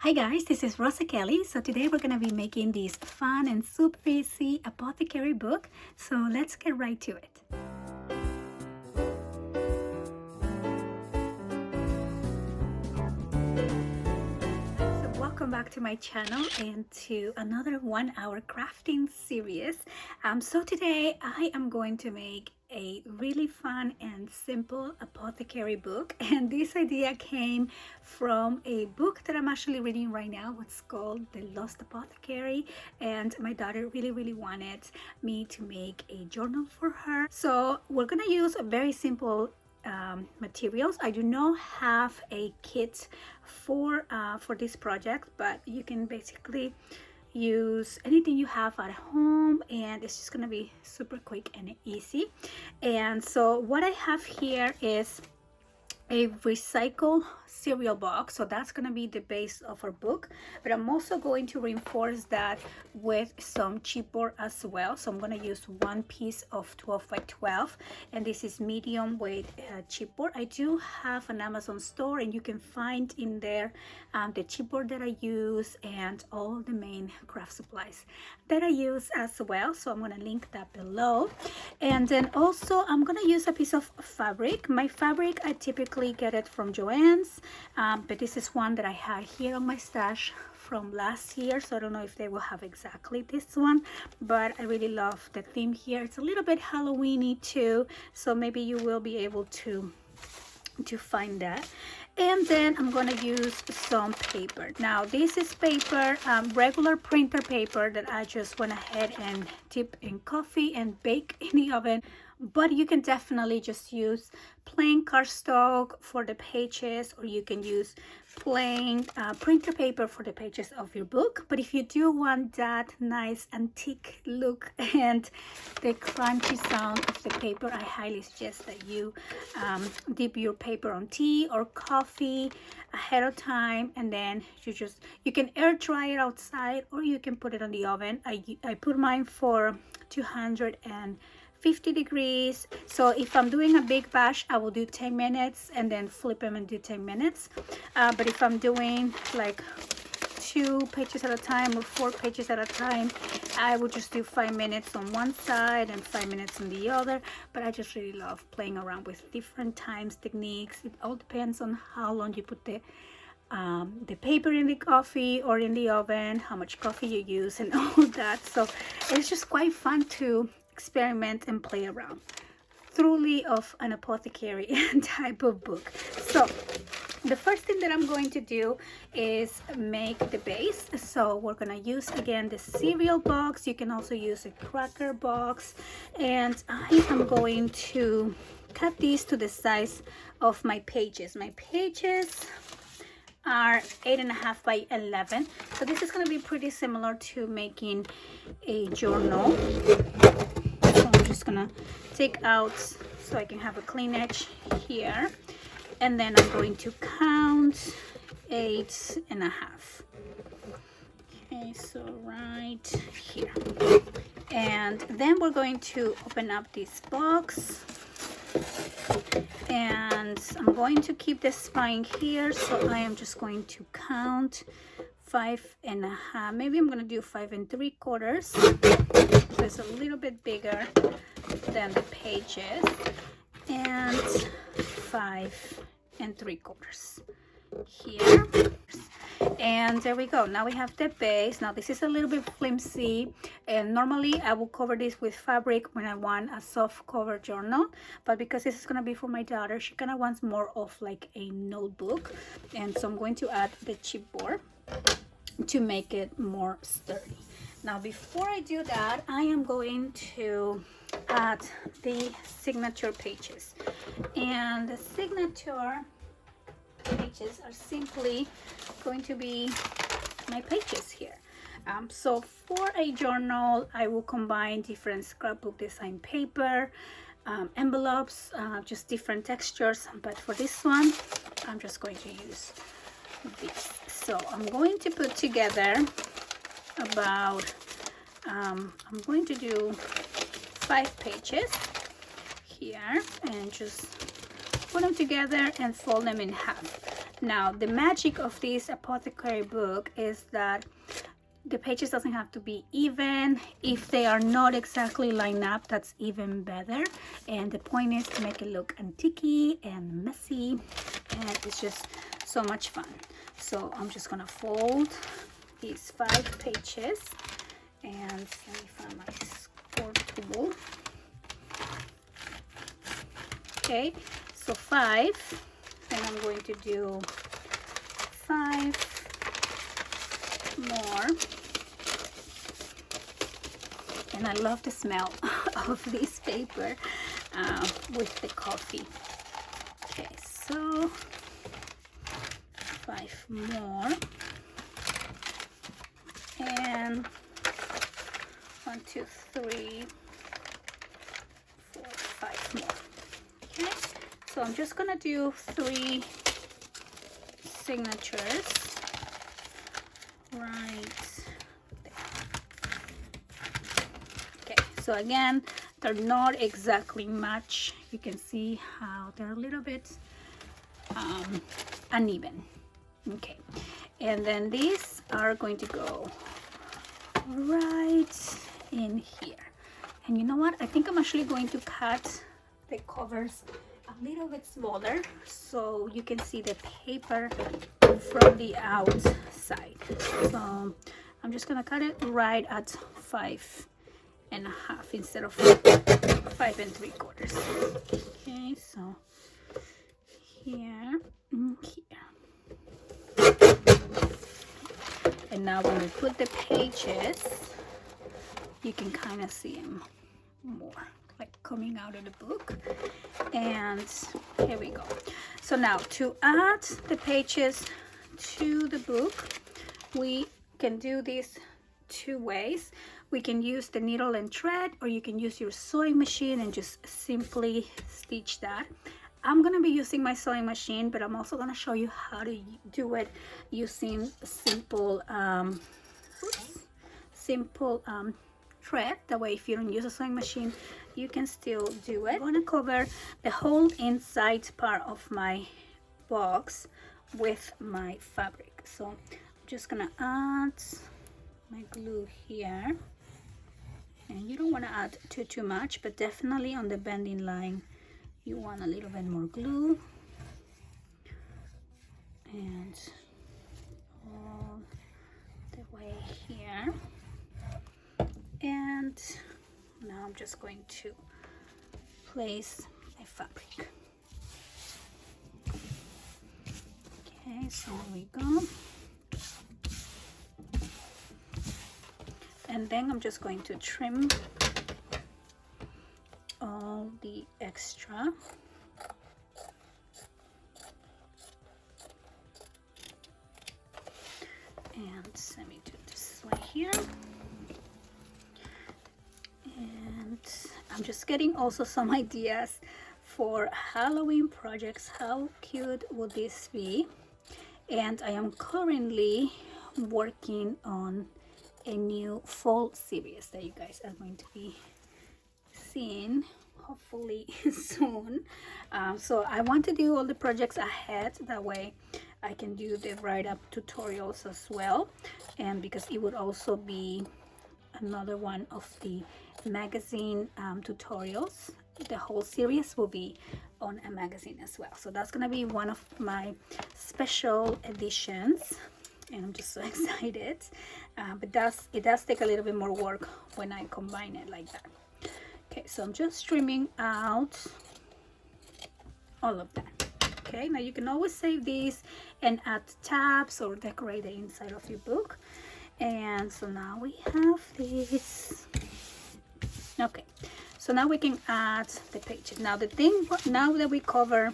Hi guys, this is Rosa Kelly. So today we're going to be making this fun and super easy apothecary book. So let's get right to it. So welcome back to my channel and to another 1 hour crafting series. So today I am going to make a really fun and simple apothecary book, and this idea came from a book that I'm actually reading right now. It's called The Lost Apothecary, and my daughter really wanted me to make a journal for her. So we're gonna use a very simple materials. I do not have a kit for this project, but you can basically use anything you have at home, and it's just gonna be super quick and easy. And so what I have here is a recycle cereal box, so that's going to be the base of our book, but I'm also going to reinforce that with some chipboard as well. So I'm going to use one piece of 12 by 12, and this is medium weight chipboard. I do have an Amazon store, and you can find in there the chipboard that I use and all the main craft supplies that I use as well. So I'm going to link that below. And then also I'm going to use a piece of fabric. My fabric, I typically get it from Joann's, but this is one that I had here on my stash from last year, so I don't know if they will have exactly this one, but I really love the theme here. It's a little bit Halloweeny too, so maybe you will be able to find that. And then I'm going to use some paper. Now this is paper, regular printer paper that I just went ahead and dip in coffee and bake in the oven, but you can definitely just use plain cardstock for the pages, or you can use plain printer paper for the pages of your book. But if you do want that nice antique look and the crunchy sound of the paper, I highly suggest that you dip your paper on tea or coffee ahead of time, and then you can air dry it outside, or you can put it on the oven. I put mine for 250 degrees. So if I'm doing a big batch, I will do 10 minutes and then flip them and do 10 minutes. But if I'm doing like 2 pages at a time or 4 pages at a time, I will just do 5 minutes on one side and 5 minutes on the other. But I just really love playing around with different times, techniques. It all depends on how long you put the paper in the coffee or in the oven, how much coffee you use, and all that. So it's just quite fun to experiment and play around. Truly of an apothecary type of book. So the first thing that I'm going to do is make the base. So we're gonna use again the cereal box. You can also use a cracker box, and I am going to cut these to the size of my pages. My pages are 8.5 by 11, so this is going to be pretty similar to making a journal. So I'm just gonna take out so I can have a clean edge here, and then I'm going to count 8.5. Okay, so right here, and then we're going to open up this box, and I'm going to keep the spine here, so I am just going to count 5.5. Maybe I'm going to do 5 3/4, so it's a little bit bigger than the pages, and 5 3/4 here. And there we go. Now we have the base. Now this is a little bit flimsy, and normally I will cover this with fabric when I want a soft cover journal, but because this is going to be for my daughter, she kind of wants more of like a notebook, and so I'm going to add the chipboard to make it more sturdy. Now before I do that, I am going to add the signature pages, and the signature pages are simply going to be my pages here. So for a journal, I will combine different scrapbook design paper, envelopes, just different textures, but for this one I'm just going to use this. So I'm going to put together about I'm going to do 5 pages here, and just put them together and fold them in half. Now, the magic of this Apothecary book is that the pages doesn't have to be even. If they are not exactly lined up, that's even better. And the point is to make it look antique and messy, and it's just so much fun. So I'm just gonna fold these 5 pages, and let me find my score tool. Okay, so 5, and I'm going to do 5 more. And I love the smell of this paper with the coffee. Okay, so 5 more, and 1, 2, 3, 4, 5 more. Okay, so I'm just gonna do 3 signatures right there. Okay, so again, they're not exactly match. You can see how they're a little bit uneven. Okay, and then these are going to go right in here. And you know what, I think I'm actually going to cut the covers a little bit smaller so you can see the paper from the outside. So I'm just gonna cut it right at 5 1/2 instead of 5 3/4. Okay, so here and here. And now when we put the pages, you can kind of see them more, like coming out of the book. And here we go. So now to add the pages to the book, we can do this 2 ways. We can use the needle and thread, or you can use your sewing machine and just simply stitch that. I'm gonna be using my sewing machine, but I'm also gonna show you how to do it using simple thread. That way, if you don't use a sewing machine, you can still do it. I'm gonna cover the whole inside part of my box with my fabric. So I'm just gonna add my glue here, and you don't want to add too much, but definitely on the bending line you want a little bit more glue, and all the way here. And now I'm just going to place my fabric. Okay, so there we go. And then I'm just going to trim all the extra. And let me do this way here. And I'm just getting also some ideas for Halloween projects. How cute would this be? And I am currently working on a new fall series that you guys are going to be seeing hopefully soon. So I want to do all the projects ahead, that way I can do the write-up tutorials as well, and because it would also be another one of the magazine tutorials. The whole series will be on a magazine as well, so that's gonna be one of my special editions, and I'm just so excited. But it does take a little bit more work when I combine it like that. Okay, so I'm just trimming out all of that. Okay, now you can always save these and add tabs or decorate the inside of your book. And so now we have this. Okay, so now we can add the pages. Now the thing, now that we cover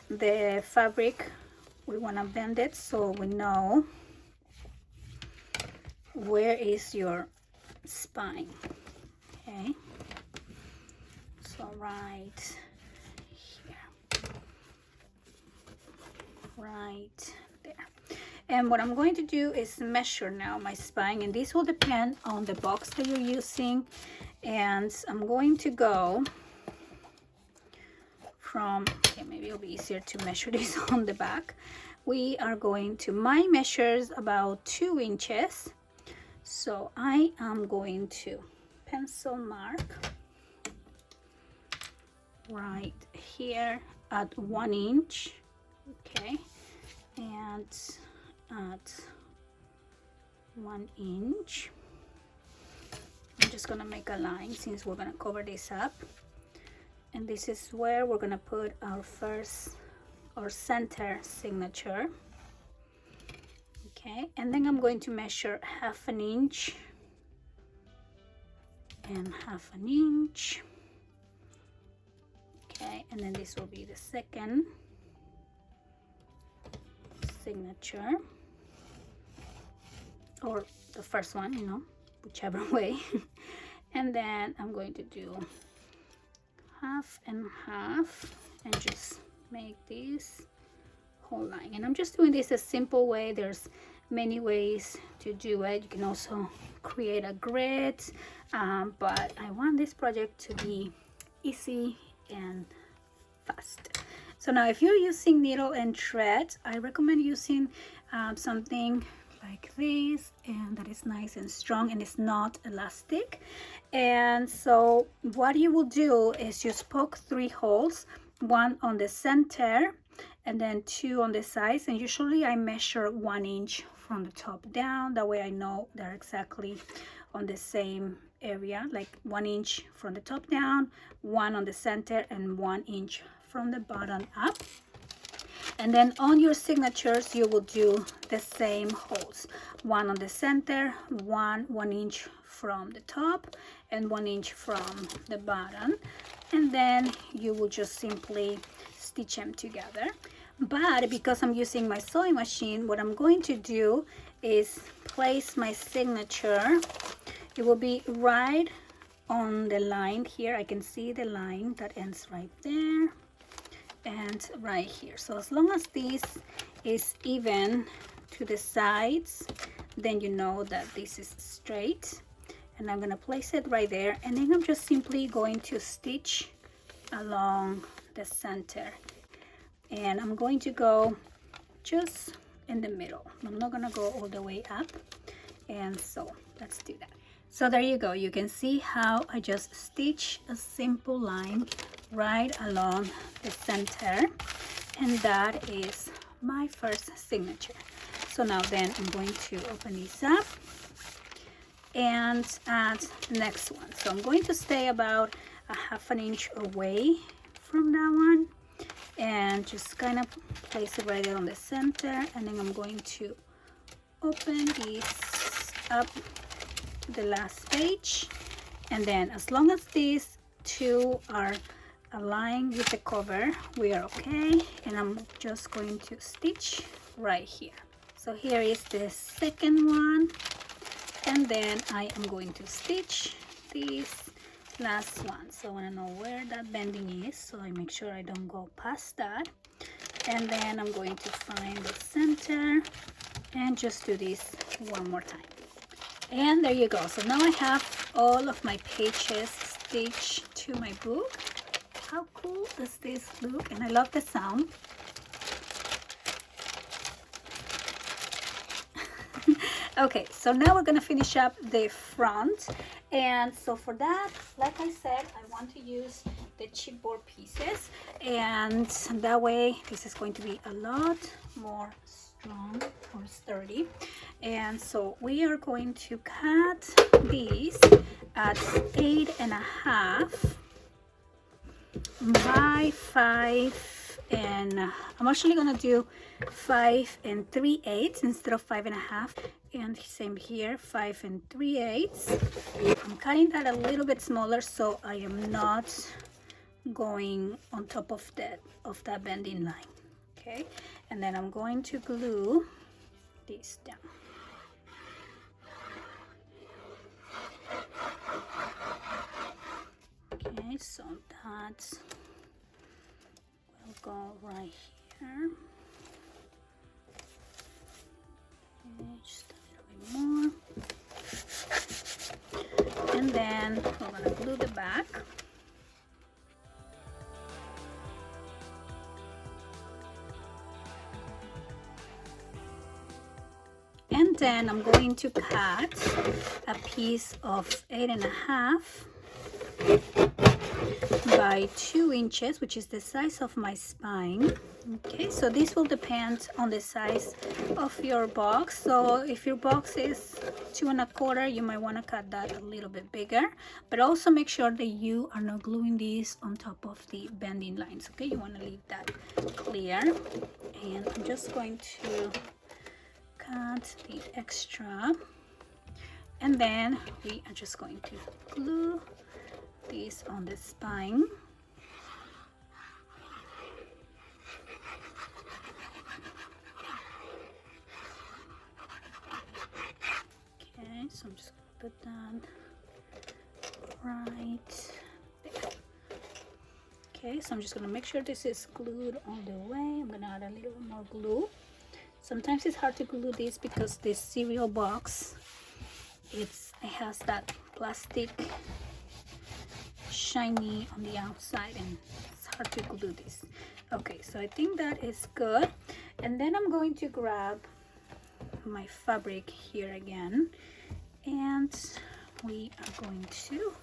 the fabric, we want to bend it so we know where is your spine. Okay, so right here, right there. And what I'm going to do is measure now my spine, and this will depend on the box that you're using. And I'm going to go from, okay, maybe it'll be easier to measure this on the back, we are going to, my measures about 2 inches. So I am going to pencil mark right here at 1 inch, okay, and at 1 inch I'm just gonna make a line since we're gonna cover this up, and this is where we're gonna put our first or center signature. Okay, and then I'm going to measure 1/2 inch and 1/2 inch. Okay, and then this will be the second signature, or the first one, you know, whichever way. And then I'm going to do 1/2 and 1/2 and just make this whole line. And I'm just doing this a simple way. There's many ways to do it. You can also create a grid, but I want this project to be easy and fast. So now if you're using needle and thread, I recommend using something like this, and that is nice and strong and it's not elastic. And so what you will do is just poke 3 holes, 1 on the center and then 2 on the sides, and usually I measure 1 inch from the top down. That way I know they're exactly on the same area, like 1 inch from the top down, 1 on the center, and 1 inch from the bottom up. And then on your signatures you will do the same holes, 1 on the center, 1 inch from the top, and 1 inch from the bottom, and then you will just simply stitch them together. But because I'm using my sewing machine, what I'm going to do is place my signature. It will be right on the line here. I can see the line that ends right there and right here. So as long as this is even to the sides, then you know that this is straight. And I'm gonna place it right there, and then I'm just simply going to stitch along the center, and I'm going to go just in the middle. I'm not gonna go all the way up, and so let's do that. So there you go. You can see how I just stitch a simple line right along the center, and that is my first signature. So now then I'm going to open this up and add the next one. So I'm going to stay about 1/2 inch away from that one and just kind of place it right there on the center, and then I'm going to open this up to the last page, and then as long as these 2 are aligned with the cover, we are okay. And I'm just going to stitch right here. So here is the second one, and then I am going to stitch this last one. So I want to know where that bending is, so I make sure I don't go past that. And then I'm going to find the center and just do this one more time. And there you go. So now I have all of my pages stitched to my book. How cool does this look? And I love the sound. Okay, so now we're gonna finish up the front, and so for that, like I said, I want to use the chipboard pieces, and that way this is going to be a lot more strong or sturdy. And so we are going to cut these at 8.5 by 5, and I'm actually gonna do 5 3/8 instead of 5.5, and same here, 5 3/8. I'm cutting that a little bit smaller so I am not going on top of that bending line. Okay, and then I'm going to glue this down. Okay, so that will go right here. Okay, just a little bit more. And then we're gonna glue the back. then I'm going to cut a piece of 8.5 by 2 inches, which is the size of my spine. Okay, so this will depend on the size of your box. So if your box is 2.25, you might want to cut that a little bit bigger, but also make sure that you are not gluing this on top of the bending lines. Okay, you want to leave that clear. And I'm just going to cut the extra, and then we are just going to glue this on the spine. Okay, so I'm just gonna put that right there. Okay, so I'm just gonna make sure this is glued all the way. I'm gonna add a little more glue. Sometimes it's hard to glue this because this cereal box, it has that plastic shiny on the outside, and it's hard to glue this. Okay, so I think that is good. And then I'm going to grab my fabric here again, and we are going to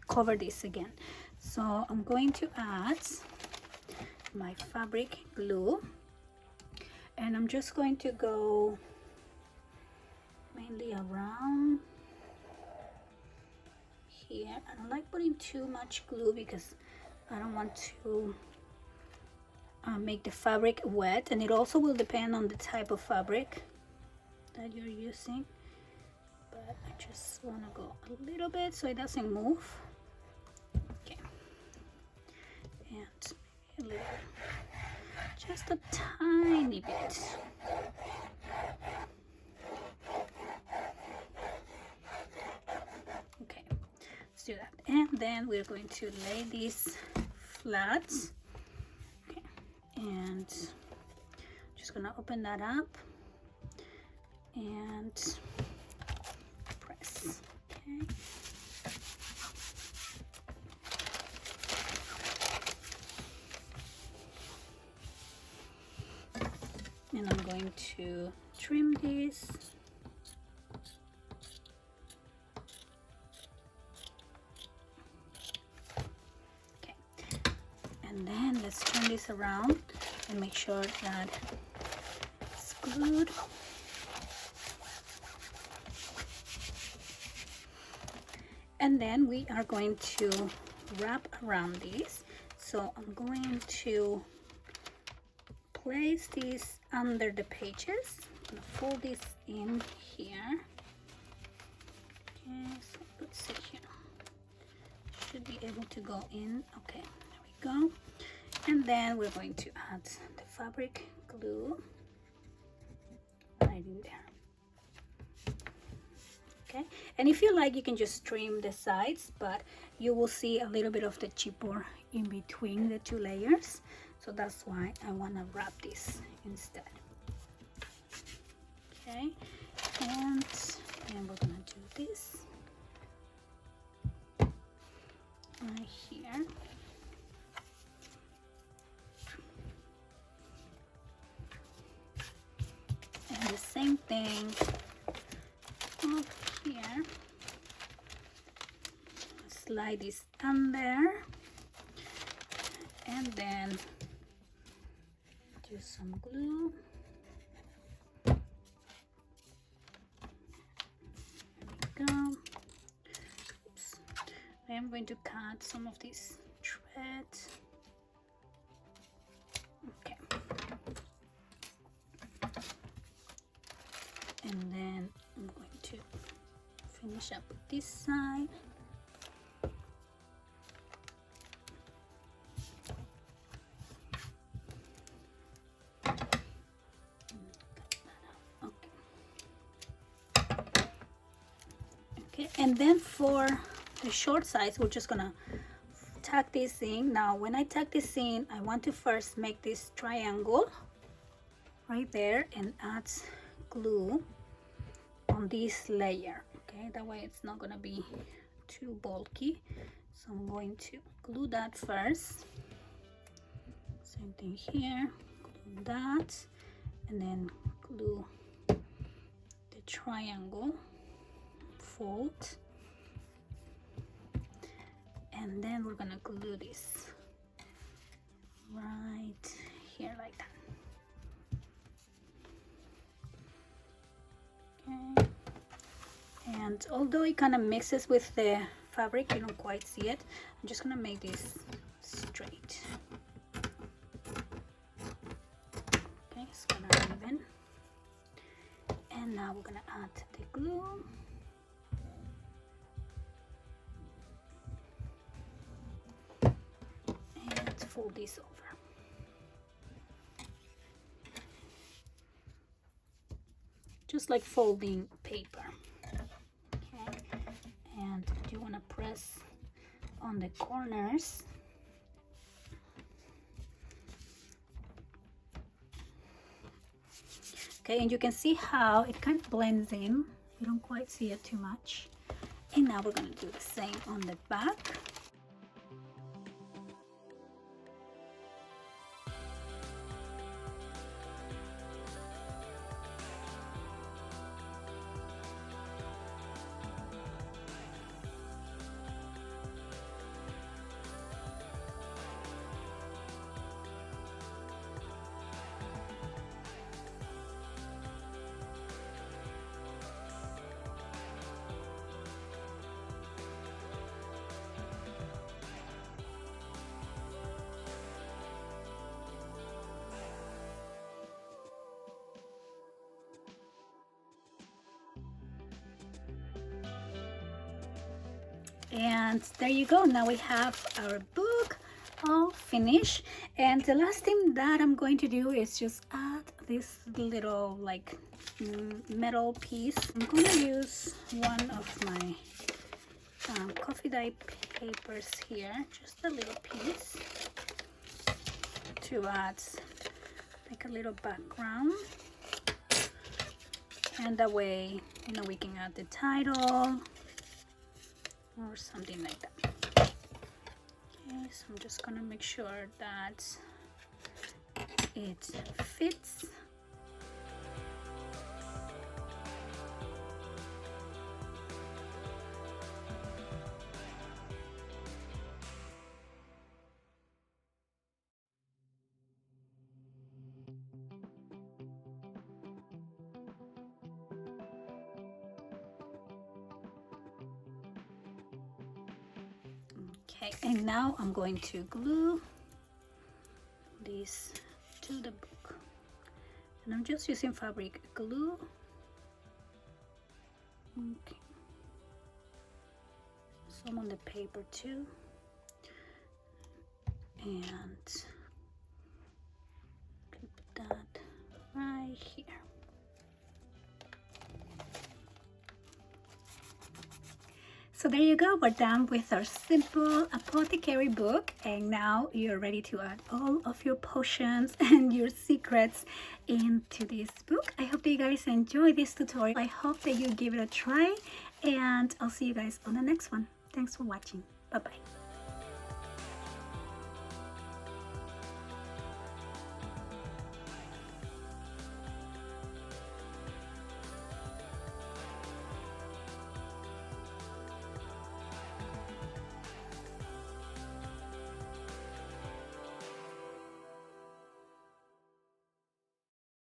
cover this again. So I'm going to add my fabric glue, and I'm just going to go mainly around here. I don't like putting too much glue because I don't want to make the fabric wet, and it also will depend on the type of fabric that you're using, but I just want to go a little bit so it doesn't move. Okay, and maybe a little, just a tiny bit. Okay, let's do that. And then we're going to lay these flat. Okay, and just gonna open that up and press. Okay, and I'm going to trim this. Okay, and then let's turn this around and make sure that it's glued. And then we are going to wrap around this. So I'm going to place this under the pages. I'm gonna fold this in here. Okay, so let's see here. Should be able to go in. Okay, there we go. And then we're going to add the fabric glue right in there. Okay, and if you like, you can just trim the sides, but you will see a little bit of the chipboard in between the two layers, so that's why I want to wrap this instead. Okay, and then we're gonna do this right here. And the same thing up here. Slide this under, and then do some glue. There we go. Oops. I am going to cut some of this thread. Okay. And then I'm going to finish up with this side. Okay, and then for the short sides, we're just gonna tack this in. Now when I tack this in, I want to first make this triangle right there and add glue on this layer. Okay, that way it's not gonna be too bulky. So I'm going to glue that first. Same thing here, glue that, and then glue triangle, fold, and then we're gonna glue this right here like that. Okay. And although it kind of mixes with the fabric, you don't quite see it, I'm just gonna make this straight. Okay, it's gonna even. And now we're gonna add the glue. And fold this over. Just like folding paper. Okay, and you want to press on the corners. Okay, and you can see how it kind of blends in. You don't quite see it too much. And now we're going to do the same on the back. And there you go. Now we have our book all finished, and the last thing that I'm going to do is just add this little like metal piece. I'm going to use one of my coffee dye papers here, just a little piece, to add like a little background, and that way, you know, we can add the title or something like that. Okay, so I'm just gonna make sure that it fits. Okay, and now I'm going to glue this to the book, and I'm just using fabric glue. Okay, some on the paper too, and clip that right here. So there you go, we're done with our simple apothecary book, and now you're ready to add all of your potions and your secrets into this book. I hope that you guys enjoy this tutorial. I hope that you give it a try, and I'll see you guys on the next one. Thanks for watching. Bye-bye.